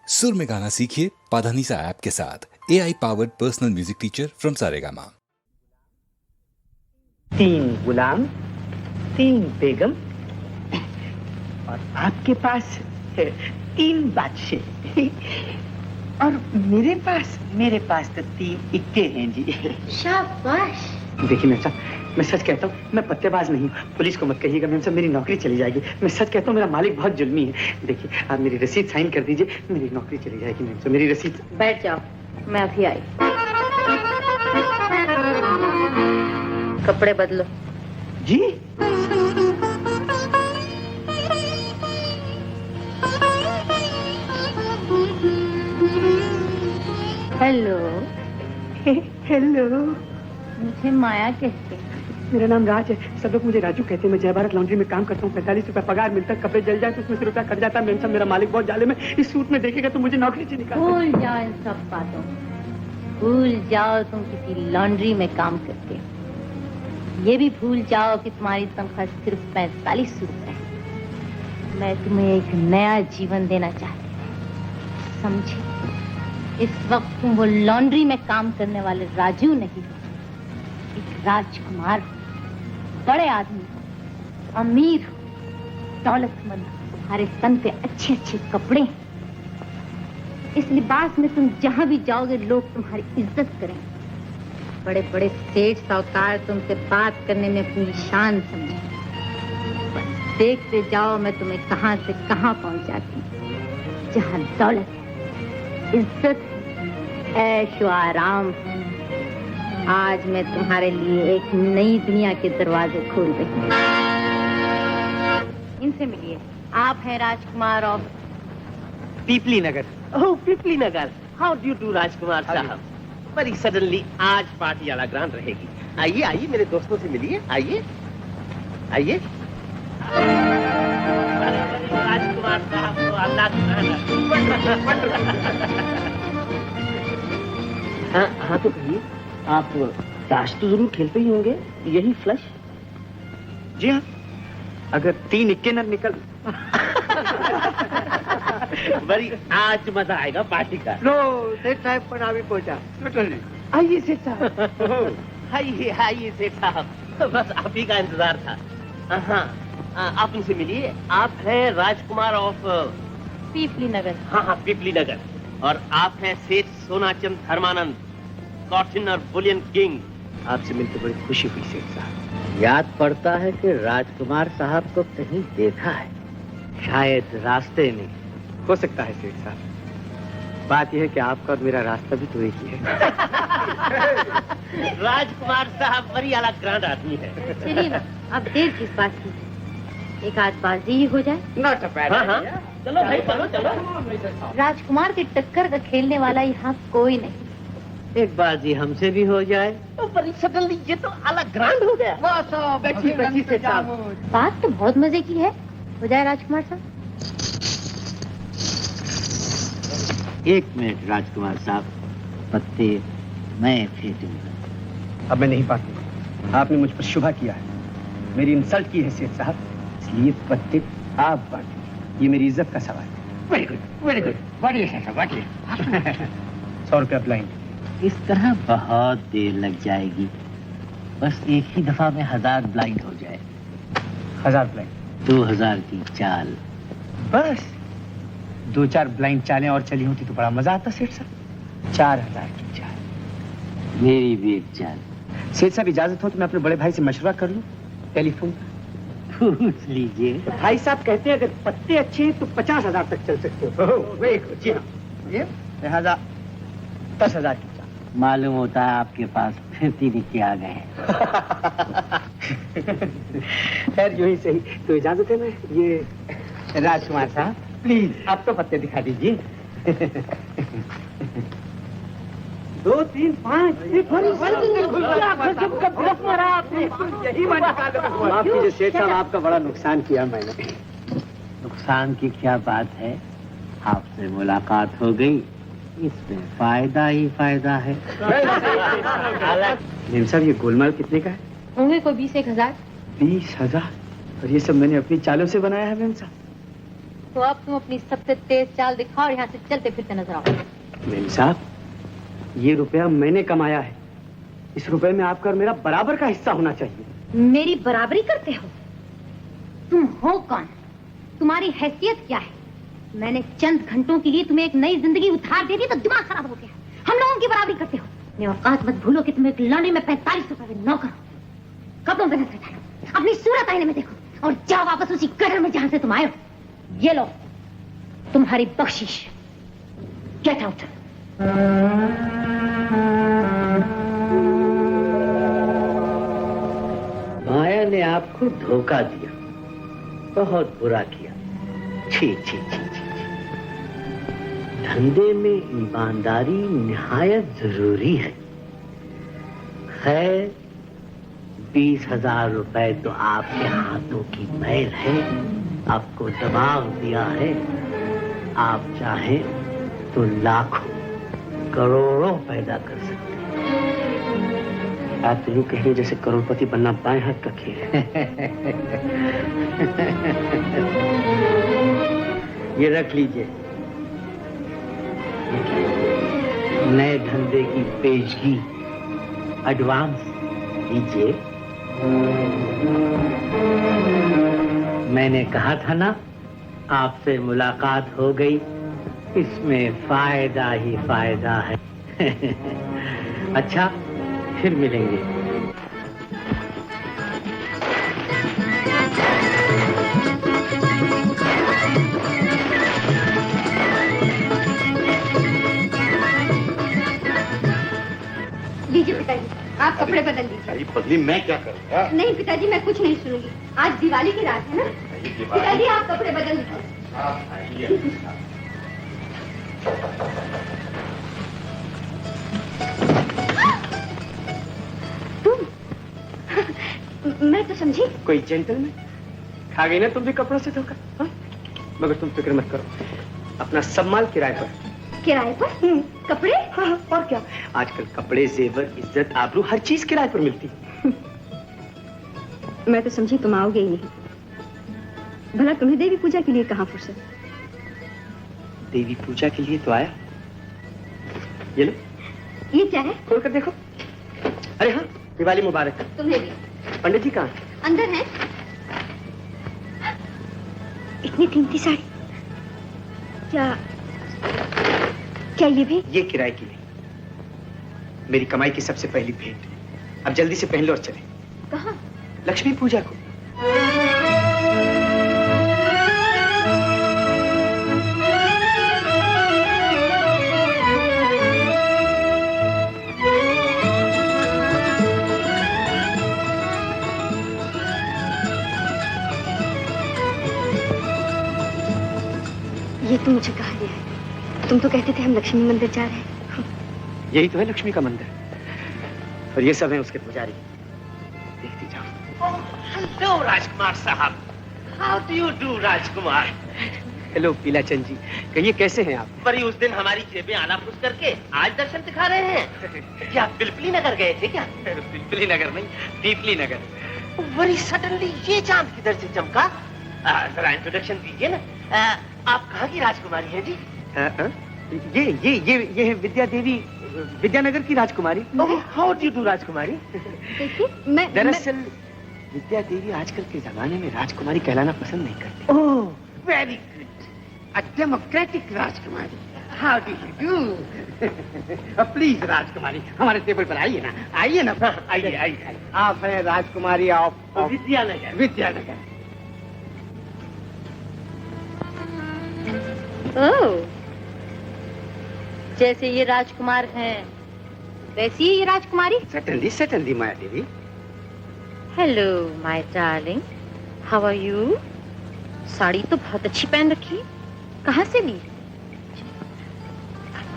सुर में गाना सीखिए पाधानीसा ऐप के साथ। AI powered personal music teacher from Saregama. 3 गुलाम, 3 बेगम और आपके पास 3 बादशाह और मेरे पास तो 3 इक्के हैं जी। शाबाश। देखिए मेम साहब, मैं सच कहता हूँ, मैं पत्तेबाज नहीं हूँ। पुलिस को मत कहिएगा मेम साहब, मेरी नौकरी चली जाएगी। मैं सच कहता हूँ, मेरा मालिक बहुत जुल्मी है। देखिए आप मेरी रसीद साइन कर दीजिए, मेरी नौकरी चली जाएगी मेम साहब। मेरी रसीद। बैठ जाओ, मैं अभी आई। कपड़े बदलो। जी हेलो। हेलो, मुझे माया कहते हैं। मेरा नाम राज है। सब लोग मुझे राजू कहते हैं। मैं जय भारत लॉन्ड्री में काम करता हूँ। 45 रुपए पगार मिलता है। कपड़े जल जाए तो उसमें से रुपया कट जाता है। मेम साहब, मेरा मालिक बहुत जालिम है। इस सूट में देखेगा तो मुझे नौकरी से निकाल। भूल जाओ इन सब बातों, भूल जाओ तुम किसी लॉन्ड्री में काम करते हो। ये भी भूल जाओ कि तुम्हारी तनख्वाह सिर्फ 45 रुपए है। मैं तुम्हें एक नया जीवन देना चाहती हूँ, समझे? इस वक्त तुम वो लॉन्ड्री में काम करने वाले राजू नहीं हो, एक राजकुमार हो, बड़े आदमी हो, अमीर हो, दौलतमंद हो। तुम्हारे तन पे अच्छे अच्छे कपड़े हैं। इस लिबास में तुम जहां भी जाओगे लोग तुम्हारी इज्जत करेंगे। बड़े बड़े सेठ साहूकार तुमसे बात करने में अपनी शान समझेंगे। बस देखते जाओ मैं तुम्हें कहां से कहां पहुंचाती हूँ। जहां दौलत है, इज्जत है, ऐश व आराम। आज मैं तुम्हारे लिए एक नई दुनिया के दरवाजे खोल रही हूँ। इनसे मिलिए। आप हैं Rajkumar of Pipli Nagar. Oh, Pipli Nagar. How do you do Rajkumar साहब? बड़ी सडनली आज पार्टी वाला ग्रांड रहेगी। आइए आइए, मेरे दोस्तों से मिलिए। आइए आइए। राजकुमार साहब तो अल्लाह हाँ तो कहिए, आप ताश तो जरूर खेलते ही होंगे, यही फ्लश? जी हाँ, अगर 3 इक्के न निकल। बड़ी आज मजा आएगा पार्टी का। लो सेठ साहब पर अभी पहुंचा। आइए सेठ साहब। आइए आइए सेठ साहब, बस आप ही का इंतजार था। हाँ, आप इनसे मिलिए। आप हैं राजकुमार ऑफ पीपली नगर। हाँ, पीपली नगर। और आप हैं सेठ सोनाचंद धर्मानंद, कॉटन और बुलियन किंग। आपसे मिलकर बड़ी खुशी हुई सेठ साहब। याद पड़ता है कि राजकुमार साहब को कहीं देखा है, शायद रास्ते में। हो सकता है सेठ साहब। बात यह है कि आपका और मेरा रास्ता भी तो एक ही है। राजकुमार साहब बड़ी आला ग्रांड आदमी है। चलिए अब देर किस बात की, एक आध बाजी ही हो जाए। नॉट अ बैड हाँ, चलो भाई, चलो। राजकुमार के टक्कर का खेलने वाला यहाँ कोई नहीं। एक बाजी हमसे भी हो जाए। तो बड़ी सडनली ये तो अलग ग्रांड हो गया। बैठिए बैठिए सेठ साहब। बात तो बहुत मजे की है, हो जाए राजकुमार साहब। 1 मिनट राजकुमार साहब, पत्ते मैं फेंकूंगा। अब मैं नहीं बांटूंगा। आपने मुझ पर शुभा किया है, मेरी इंसल्ट की है सेठ साहब, इसलिए पत्ते आप बांटिए। ये मेरी इज्जत का सवाल है। Very good very good. बांटिए सेठ साहब, बांटिए। 100 रुपया ब्लाइंड। इस तरह बहुत देर लग जाएगी, बस एक ही दफा में 1000 ब्लाइंड हो जाए। 1000 ब्लाइंड। 2000 की चाल। बस 2-4 ब्लाइंड चालें और चली होती तो बड़ा मजा आता सेठ साहब। 4000 की चाल। मेरी भी एक चाल। सेठ साहब इजाजत हो तो मैं अपने बड़े भाई से मशवरा कर लूं टेलीफोन। पूछ लीजिए। भाई साहब कहते हैं अगर पत्ते अच्छे हैं तो 50,000 तक चल सकते हो। जी हाँ, ये लिहाजा 10,000 की चाल। मालूम होता है आपके पास फिर 3 इक्के आ गए हैं। खैर यूं ही सही, तो इजाजत है। मैं ये राजकुमार साहब प्लीज आप तो पत्ते दिखा दीजिए। 2 3 5 यही माफ कीजिए सेठ साहब, आपका बड़ा नुकसान किया मैंने। नुकसान की क्या बात है, आपसे मुलाकात हो गई, इसमें फायदा ही फायदा है। मेम साहब ये गोलमाल कितने का है? होंगे कोई 20-1 हजार। 20,000? और ये सब मैंने अपनी चालों से बनाया है मेम साहब। तो अब तुम अपनी सबसे तेज चाल दिखाओ और यहाँ से चलते फिरते नजर आओ। मेम साहब, ये रुपया मैंने कमाया है। इस रुपए में आपका और मेरा बराबर का हिस्सा होना चाहिए। मेरी बराबरी करते हो? तुम हो कौन? तुम्हारी हैसियत क्या है? मैंने चंद घंटों के लिए तुम्हें एक नई जिंदगी उधार दे दी तो दिमाग खराब हो गया। हम लोगों की बराबरी करते हो? अपनी औकात मत भूलो कि तुम एक लॉन्ड्री में 45 रुपए में नौकर हो। कपड़ों पे नजर डालो, अपनी सूरत आईने में देखो और जाओ वापस उसी गटर में जहां से तुम आए हो। ये लो तुम्हारी बख्शिश। Get out. माया ने आपको धोखा दिया, बहुत बुरा किया। छी छी छी छी। धंधे में ईमानदारी निहायत जरूरी है। खैर, 20,000 रुपए तो आपके हाथों की मैल है, आपको दबाव दिया है। आप चाहें तो लाखों करोड़ों पैदा कर सकते हैं। आप तो यूं कह रहे जैसे करोड़पति बनना बाएं हाथ का खेल है। ये रख लीजिए, नए धंधे की पेशगी, एडवांस लीजिए। मैंने कहा था ना, आपसे मुलाकात हो गई, इसमें फायदा ही फायदा है। अच्छा, फिर मिलेंगे। लीजिए पिताजी, आप कपड़े बदल लीजिए। बदली मैं क्या करूँगा? नहीं पिताजी, मैं कुछ नहीं सुनूंगी। आज दिवाली की रात है ना। पिताजी आप कपड़े बदल लीजिए। तुम? मैं तो समझी कोई जेंटलमैन। खा गई ना तुम भी कपड़ों से धोखा? हाँ? मगर तुम फिक्र मत करो, अपना सब माल किराए पर। किराए पर? कपड़े? हाँ, और क्या, आजकल कपड़े, जेवर, इज्जत, आबरू, हर चीज किराए पर मिलती। मैं तो समझी तुम आओगे ही नहीं। भला तुम्हें देवी पूजा के लिए कहाँ फुर्सत? देवी पूजा के लिए तो आया। ये लो। ये क्या है? खोल कर देखो। अरे हाँ, दिवाली मुबारक। तुम्हें भी। पंडित जी कहाँ? अंदर है। इतनी कीमती साड़ी, क्या ये भी? ये किराए की नहीं, मेरी कमाई की सबसे पहली भेंट। अब जल्दी से पहन लो और चले। कहाँ? लक्ष्मी पूजा को। ये तुम मुझे कहा लिया है? तुम तो कहते थे हम लक्ष्मी मंदिर जा रहे हैं। यही तो है लक्ष्मी का मंदिर, और ये सब है उसके पुजारी। देखती जाओ। हेलो राजकुमार साहब। How do you do Rajkumar? Hello Pilachand ji, कहिए कैसे हैं आप? पर उस दिन हमारी जेबें आनापुस करके आज दर्शन दिखा रहे हैं। क्या पिलपली नगर गए थे क्या? पिलपली नगर नहीं, पीपली नगर। वेरी सडनली ये चांद किधर से चमका? जरा इंट्रोडक्शन दीजिए ना। आप कहाँ की राजकुमारी हैं जी? ये है विद्या देवी, विद्यानगर की राजकुमारी। हाउ डू यू डू राजकुमारी? देखिए, मैं दरअसल विद्या देवी आजकल के जमाने में राजकुमारी कहलाना पसंद नहीं करती। ओह, very good. A democratic Rajkumari. How do you do? Please राजकुमारी, हमारे टेबल पर आइए ना, आइए ना। आइए आइए। आप हैं राजकुमारी ऑफ विद्यानगर। विद्यानगर। ओह, जैसे ये राजकुमार हैं वैसी ही ये राजकुमारी। Suddenly Maya Devi. Hello my darling, how are you? Sari तो बहुत अच्छी पहन रखी है। कहाँ से ली?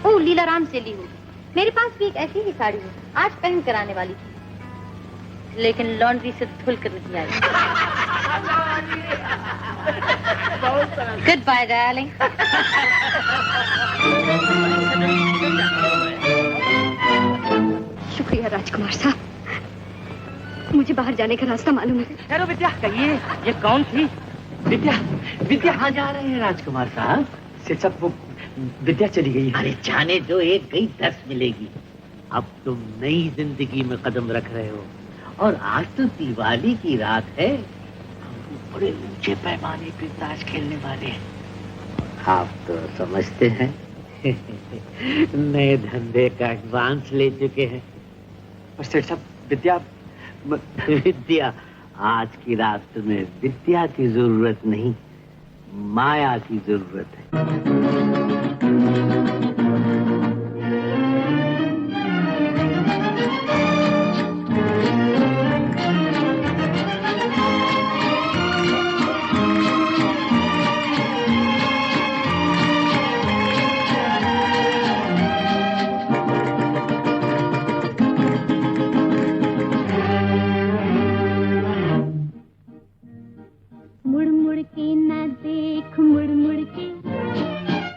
ओह, लीलाराम से ली होगी। मेरे पास भी एक ऐसी ही साड़ी है, आज पहन कर आने वाली थी, लेकिन लॉन्ड्री से धुल कर नहीं आई। Good bye darling. शुक्रिया राजकुमार साहब, मुझे बाहर जाने का रास्ता मालूम है। हेलो विद्या, कहिए ये कौन थी? विद्या, विद्या कहाँ जा रहे हैं राजकुमार साहब? सेठ साहब वो विद्या चली गई है। अरे जाने दो, एक गई 10 मिलेगी। अब तुम नई जिंदगी में कदम रख रहे हो और आज तो दिवाली की रात है। हम बड़े ऊंचे पैमाने पे ताश खेलने वाले हैं। आप तो समझते हैं नए धंधे का एडवांस ले चुके हैं। और सेठ साहब विद्या विद्या, आज की रात तुम्हें विद्या की जरूरत नहीं, माया की जरूरत है। मुड़ मुड़ के न देख, मुड़ मुड़ के,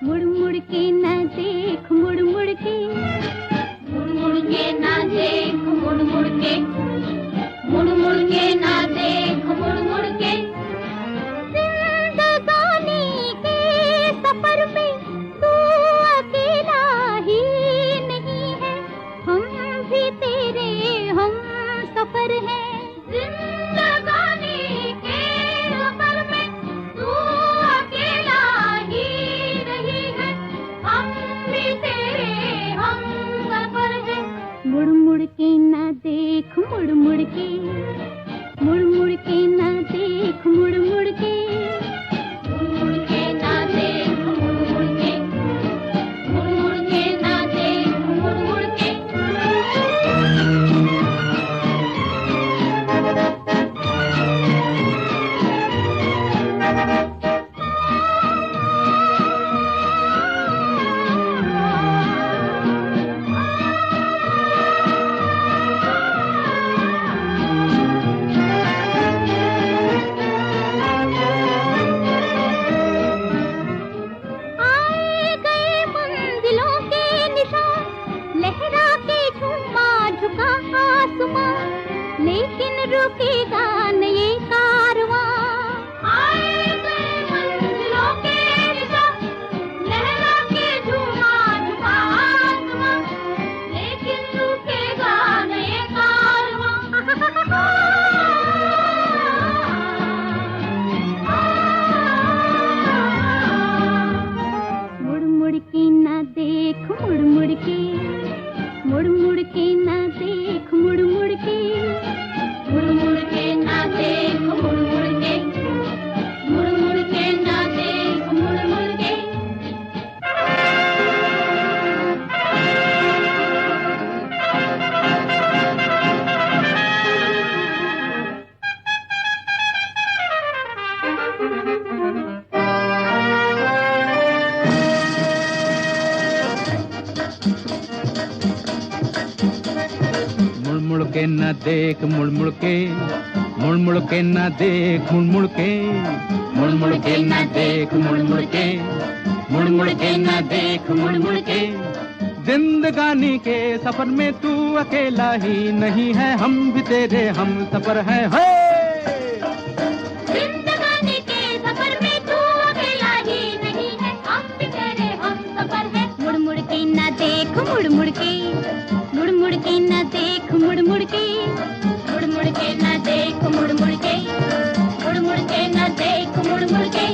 मुड़ मुड़ के न देख, मुड़ मुड़ के, मुड़ मुड़ के न देख, मुड़ मुड़ के, मुड़ मुड़ के न देख, मुड़ मुड़ के। जिंदगानी के सफर में तू अकेला ही नहीं है, हम भी तेरे हम सफर हैं। जिंदगानी के सफर में तू अकेला ही नहीं है, हम भी तेरे हम सफर हैं। मुड़ मुड़ के न देख, मुड़ मुड़ के, मुड़ मुड़ के न देख, मुड़ मुड़ के, मुड़ मुड़ के न देख, मुड़ मुड़ के, मुड़ मुड़ के न देख, मुड़ मुड़ के। आए गए मंजिलों के निशान, लहरा के झूमा झुका आसमां, लेकिन रुकेगा न ये कारवां। आए गए मंजिलों के निशान, लहरा के झूमा झुका आसमां, लेकिन रुकेगा न ये कारवां। मुड़ मुड़ के न देख, मुड़ मुड़ के, मुड़ मुड़ के न देख, मुड़ मुड़ के, मुड़ मुड़ के न देख, मुड़ मुड़ के, मुड़ मुड़ के न देख, मुड़ मुड़ के। मुड़ मुड़ के न देख, मुड़ मुड़ के, मुड़ मुड़ के न देख, मुड़ मुड़ के, मुड़ मुड़ के न देख, मुड़ मुड़ के, मुड़ मुड़ के न देख, मुड़ मुड़ के। जिंदगानी के सफर में तू अकेला ही नहीं है, हम भी तेरे हम सफर हैं। जिंदगानी के सफर में तू अकेला ही नहीं है, हम भी तेरे हम सफर हैं। मुड़ मुड़ के न देख, मुड़ मुड़ के, मुड़ मुड़ के न देख, मुड़ मुड़ के, मुड़ मुड़ के न देख, मुड़ मुड़ के, मुड़ मुड़ के न देख, मुड़ मुड़ के।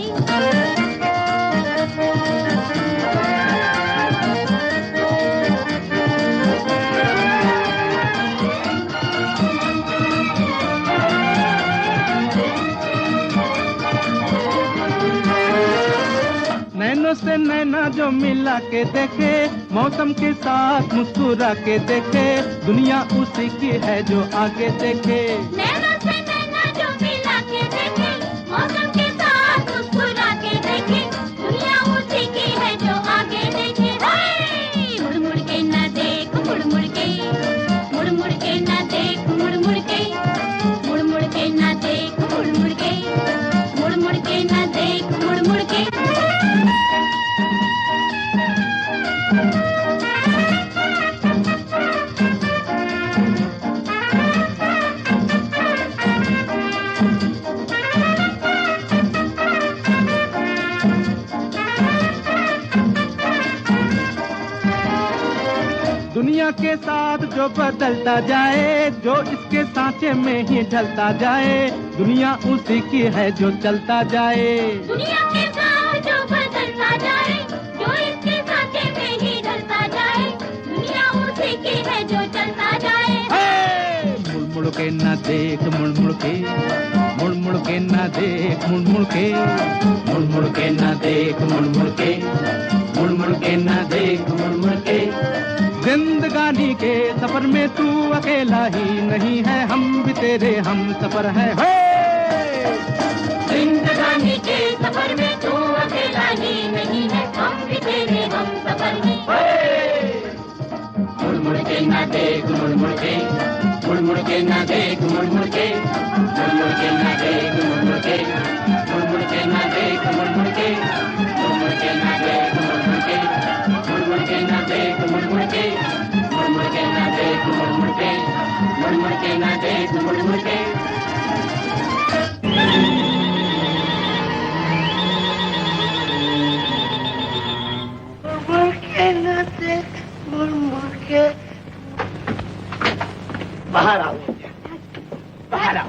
नैनों से नैना जो मिला के देखे, मौसम के साथ मुस्कुरा के देखे, दुनिया उसी की है जो आगे देखे। नैना से नैना जो मिला के देखे, मौसम के साथ मुस्कुरा के देखे, दुनिया उसी की है जो आगे देखे। मुड़ मुड़ के न देख, मुड़ मुड़ के, मुड़ मुड़ के न देख, मुड़ मुड़ के, मुड़ मुड़ के न देख, मुड़ मुड़ के, मुड़ मुड़ के न देख, मुड़ मुड़ के। दुनिया के साथ जो बदलता जाए, जो इसके सांचे में ही ढलता जाए, दुनिया उसी की है जो चलता जाए। दुनिया के साथ जो बदलता जाए, जो इसके सांचे में ही ढलता जाए, दुनिया उसी की है जो चलता जाए। मुड़ मुड़ के ना देख, मुड़ मुड़ के, मुड़ मुड़ के ना देख, मुड़ मुड़ के, मुड़ मुड़ के ना देख, मुड़ मुड़ के, मुड़ मुड़ के ना देख, मुड़ मुड़ के। जिंदगानी के सफर में तू अकेला ही नहीं है, हम भी तेरे हम सफर है। जिंदगानी के सफर में तू अकेला ही नहीं है, हम भी तेरे हम सफर हैं। मुड़ मुड़ के ना देख, मुड़ मुड़ के, मुड़ मुड़ के ना देख, मुड़ मुड़ के, मुड़ मुड़ के ना देख, मुड़ मुड़ के, मुड़ मुड़ के ना देख, मुड़ मुड़ के, मुड़ मुड़ के ना देख, मुड़ मुड़ के, मुड़ मुड़ के ना देख, मुड़ मुड़ के, मुड़ मुड़ के ना देख, मुड़ मुड़ के, मुड़ मुड़ के ना देख, मुड़ मुड़ के। बाहर आओ, बाहर आओ।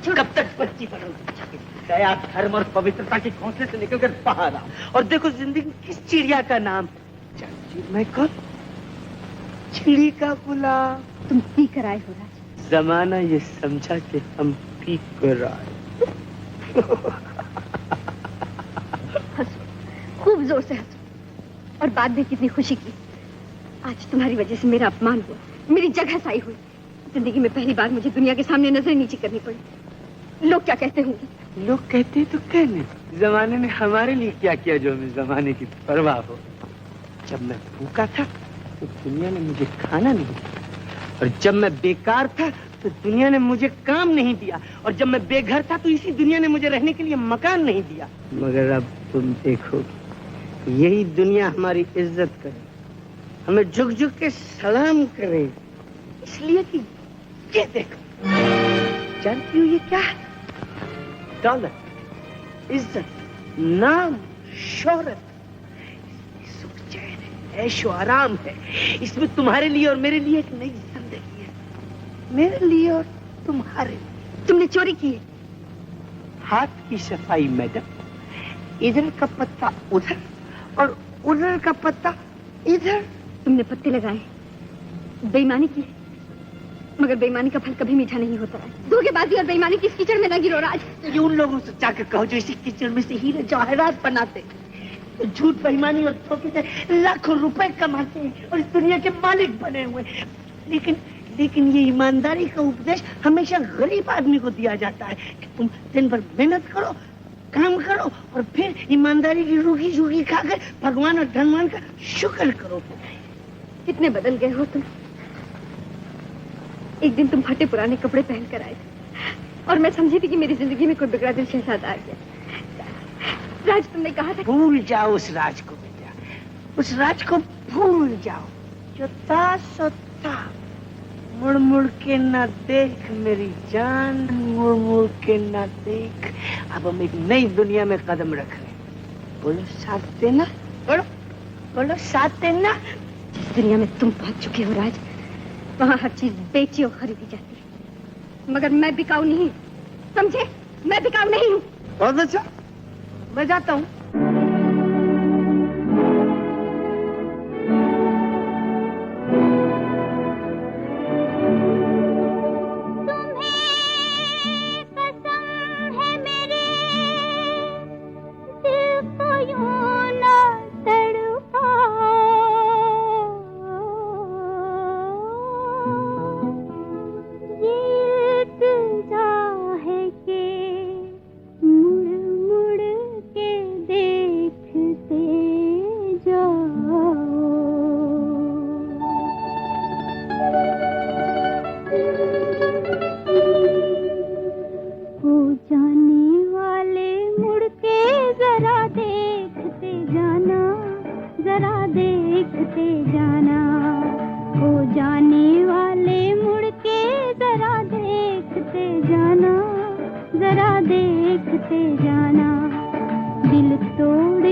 कब तक बच्ची बनोगी? दया, धर्म और पवित्रता के घोंसले से निकलकर बाहर आओ और देखो जिंदगी किस चिड़िया का नाम। मैं कौन? चिड़ी का गुलाम। तुम पी कर आए हो राज। जमाना ये समझा कि हम पी कर आए। हंसो, खूब जोर से हंसो, और बात भी कितनी खुशी की। आज तुम्हारी वजह से मेरा अपमान हुआ, मेरी जगह साई हुई। जिंदगी में पहली बार मुझे दुनिया के सामने नजर नीची करनी पड़ी। लोग क्या कहते होंगे? लोग कहते तो कहने, जमाने ने हमारे लिए क्या किया जो हमें जमाने की परवाह हो। जब मैं भूखा था तो दुनिया ने मुझे खाना नहीं दिया, और जब मैं बेकार था तो दुनिया ने मुझे काम नहीं दिया, और जब मैं बेघर था तो इसी दुनिया ने मुझे रहने के लिए मकान नहीं दिया। मगर अब तुम देखोगे, यही दुनिया हमारी इज्जत करे, हमें झुक झुक के सलाम करे, इसलिए कि ये देखो, जानती हो ये क्या है? डॉलर, इज्जत, नाम, शोहरत, सुख चैन है, ऐशो आराम है। इसमें तुम्हारे लिए और मेरे लिए एक नई जिंदगी है, मेरे लिए और तुम्हारे लिए। तुमने चोरी की है? हाथ की सफाई मैडम, इधर का पत्ता उधर और उधर का पत्ता इधर। तुमने पत्ते लगाए, बेईमानी की, मगर बेईमानी का फल कभी मीठा नहीं होता है। धोखेबाजी और बेईमानी की कीचड़ में न गिरो राज। ये उन लोगों से जाकर कहो जो इसी कीचड़ में से हीरे जवाहरात बनाते, तो झूठ, बेईमानी और धोखे से लाखों रुपए कमाते हैं और इस दुनिया के मालिक बने हुए। लेकिन ये ईमानदारी का उपदेश हमेशा गरीब आदमी को दिया जाता है कि तुम दिन भर मेहनत करो, काम करो और फिर ईमानदारी की रूखी झूठी खाकर भगवान और धनवान का शुक्र करो। कितने बदल गए हो तुम। एक दिन तुम फटे पुराने कपड़े पहन कर आए थे और मैं समझी थी कि मेरी जिंदगी में कोई बिगड़ा दिल शहजादा आ गया। राज, तुमने कहा था भूल जाओ उस राज को बेटा, उस राज को भूल जाओ जो था सो था। मुड़ मुड़ के ना देख मेरी जान, मुड़ मुड़ के ना देख। अब हम एक नई दुनिया में कदम रख रहे हैं। बोलो साथ देना, बोलो बोलो साथ देना। जिस दुनिया में तुम पहुंच चुके हो राज, वहाँ हर चीज बेची और खरीदी जाती है, मगर मैं बिकाऊ नहीं, समझे? मैं बिकाऊ नहीं हूँ। बहुत अच्छा, मैं जाता हूँ।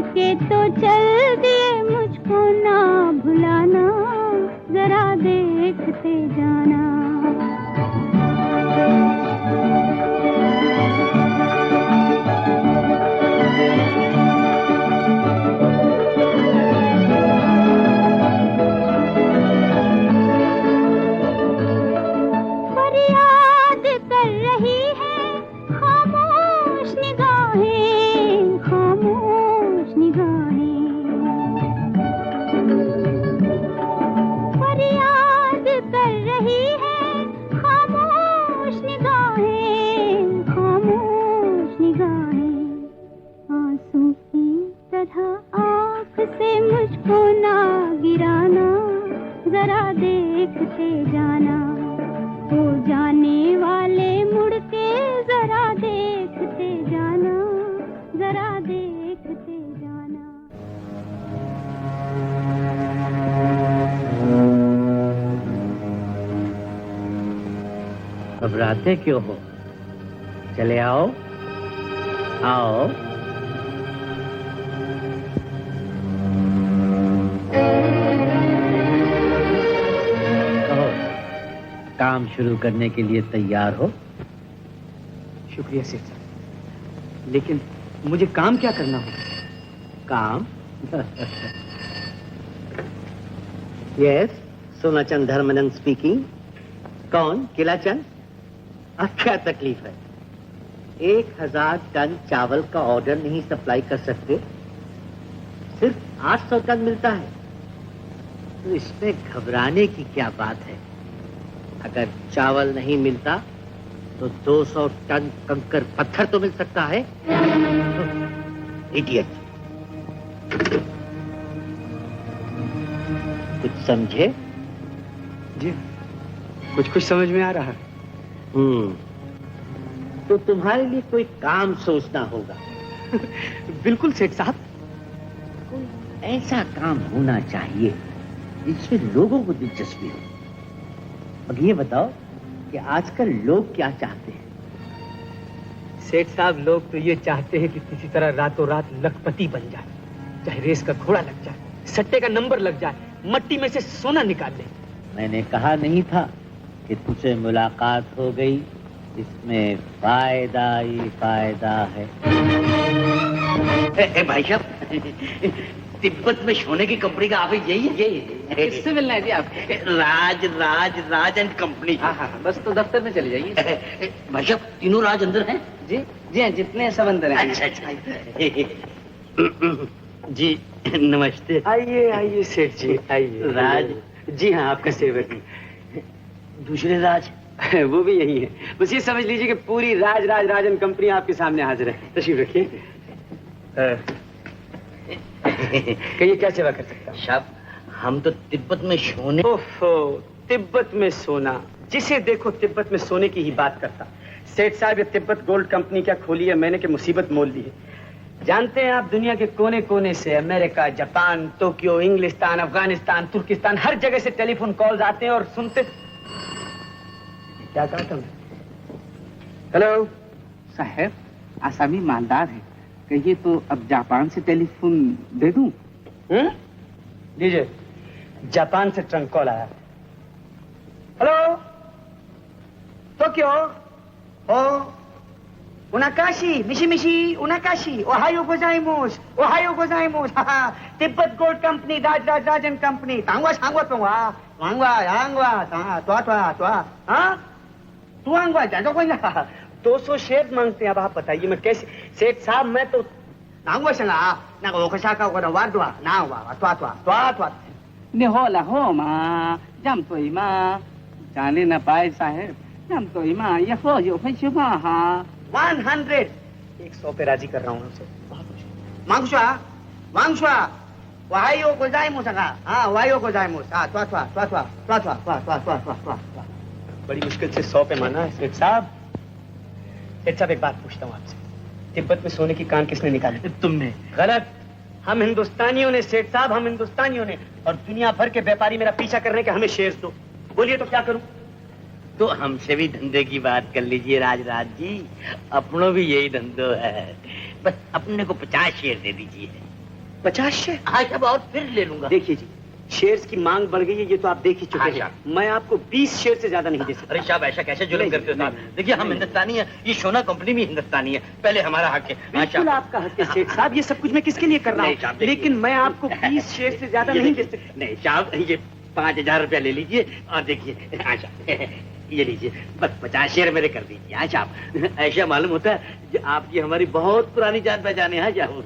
के तो चल दिए, मुझको ना भुलाना, जरा देखते जाना। फरियाद कर रही है खामोश निगाहें, खामोश निगाहें। फरियाद कर रही है खामोश निगाहें, खामोश निगाहें। आंसू की तरह आँख से मुझको ना गिराना, जरा देखते जाना। हो जाने वाले मुड़ के जरा देखते जाना, जरा देखते जाना। घबराते क्यों हो? चले आओ, आओ। कहो, काम शुरू करने के लिए तैयार हो? शुक्रिया सेठ साहब, लेकिन मुझे काम क्या करना होगा? काम? Yes, Sonachand Dharmanand speaking. कौन? किलाचंद? अब क्या तकलीफ है? 1000 टन चावल का ऑर्डर नहीं सप्लाई कर सकते, सिर्फ 800 टन मिलता है, तो इसमें घबराने की क्या बात है? अगर चावल नहीं मिलता तो 200 टन कंकर पत्थर तो मिल सकता है। इडियट। कुछ समझे? जी, कुछ कुछ समझ में आ रहा है। तो तुम्हारे लिए कोई काम सोचना होगा। बिल्कुल सेठ साहब। कोई ऐसा काम होना चाहिए जिसमें लोगों को दिलचस्पी हो। अब ये बताओ कि आजकल लोग क्या चाहते हैं? सेठ साहब, लोग तो ये चाहते हैं कि किसी तरह रातों रात लखपति बन जाए, चाहे रेस का घोड़ा लग जाए, सट्टे का नंबर लग जाए, मट्टी में से सोना निकाल ले। मैंने कहा नहीं था कि तुझसे मुलाकात हो गई, इसमें फायदा ही फायदा है। भाई साहब, तिब्बत में सोने की कंपनी का ऑफिस यही है? किससे मिलना है जी आपको? राज एंड कंपनी। हाँ, बस तो दफ्तर में चले जाइए। भाई साहब, तीनों राज अंदर हैं? जी जी हाँ, जितने सब अंदर हैं। अच्छा। जी नमस्ते। आइए आइए सेठ जी, आइए। राज? जी हाँ, आपका सेवक। दूसरे राज? वो भी यही है। बस ये समझ लीजिए कि पूरी राजन कंपनी आपके सामने हाजिर है। तशरीफ रखिए। कहिए, क्या सेवा कर सकता हूँ? साहब, हम तो तिब्बत में सोने। ओफो, तिब्बत में सोना। जिसे देखो तिब्बत में सोने की ही बात करता। सेठ साहब, ये तिब्बत गोल्ड कंपनी क्या खोली है मैंने कि मुसीबत मोल दी है। जानते हैं आप, दुनिया के कोने कोने से, अमेरिका, जापान, टोक्यो, इंग्लिस्तान, अफगानिस्तान, तुर्किस्तान, हर जगह से टेलीफोन कॉल्स आते हैं और सुनते। क्या कहा तुमने? हेलो साहब, आसामी मालदार है, कहिए तो अब जापान से टेलीफोन दे दूं? लीजिए, जापान से ट्रंक कॉल आया। हेलो, टोक्यो, ओ उनाकाशी, मिशी उनाकाशी, ओहायो गोजाइमोस, तिब्बत गोल्ड कंपनी, राजन कंपनी, तांगवा जानो कोई ना। 200 शेयर मांगते हैं। अब आप बताइए मैं कैसे? सेठ साहब, मैं तो निहोला हो माँ, जम तो इमा जाने न पाए साहब, जम तो इमा ये हो जो फैसुमा हाँ। 100 पे राजी कर रहा हूँ उसे। वांगशुआ, वायो गोजाइमोस, हाँ वायो गोजाइमोस, हाँ बड़ी मुश्किल से 100 पे माना है सेठ साहब। सेठ साहब, एक बात पूछता हूँ आपसे, तिब्बत में सोने की कान किसने निकाले? तुमने। गलत। हम हिंदुस्तानियों ने सेठ साहब, हम हिंदुस्तानियों ने। और दुनिया भर के व्यापारी मेरा पीछा कर रहे हैं कि हमें शेयर्स दो। बोलिए तो क्या करूं? तो हमसे भी धंधे की बात कर लीजिए राज जी, अपनों भी यही धंधो है। बस अपने को 50 शेयर दे दीजिए। 50 शेयर? हाँ साहब, और फिर ले लूंगा। देखिए जी, शेयर्स की मांग बढ़ गई है, ये तो आप देख ही चुके हैं। मैं आपको 20 शेयर से ज्यादा नहीं दे सकता। अरे साहब ऐसा कैसे जुल्म करते हो साहब? देखिए हम हिंदुस्तानी हैं, ये सोना कंपनी भी हिंदुस्तानी है, पहले हमारा हक है। बिल्कुल आपका हक है सेठ साहब, ये सब कुछ मैं किसके लिए कर रहा हूँ, लेकिन मैं आपको 20 शेयर से ज्यादा नहीं दे सकता। नहीं साहब, ये 5,000 रुपया ले लीजिए और देखिए। अच्छा ये लीजिए, बस 50 शेयर मेरे कर दीजिए। अच्छा आप ऐसा मालूम होता है कि आपकी हमारी बहुत पुरानी जान पहचान है। जाओ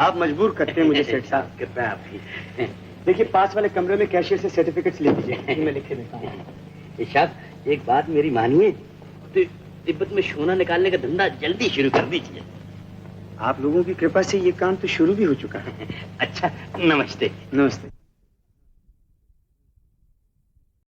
आप मजबूर करते हैं मुझे सेठ साहब। कृपया आपकी। देखिए पास वाले कमरे में कैशियर से सर्टिफिकेट्स ले लीजिए, मैं लिखे देता हूँ। साहब एक बात मेरी मानिए, तो तिब्बत में सोना निकालने का धंधा जल्दी शुरू कर दीजिए। आप लोगों की कृपा से ये काम तो शुरू भी हो चुका है। अच्छा नमस्ते। नमस्ते।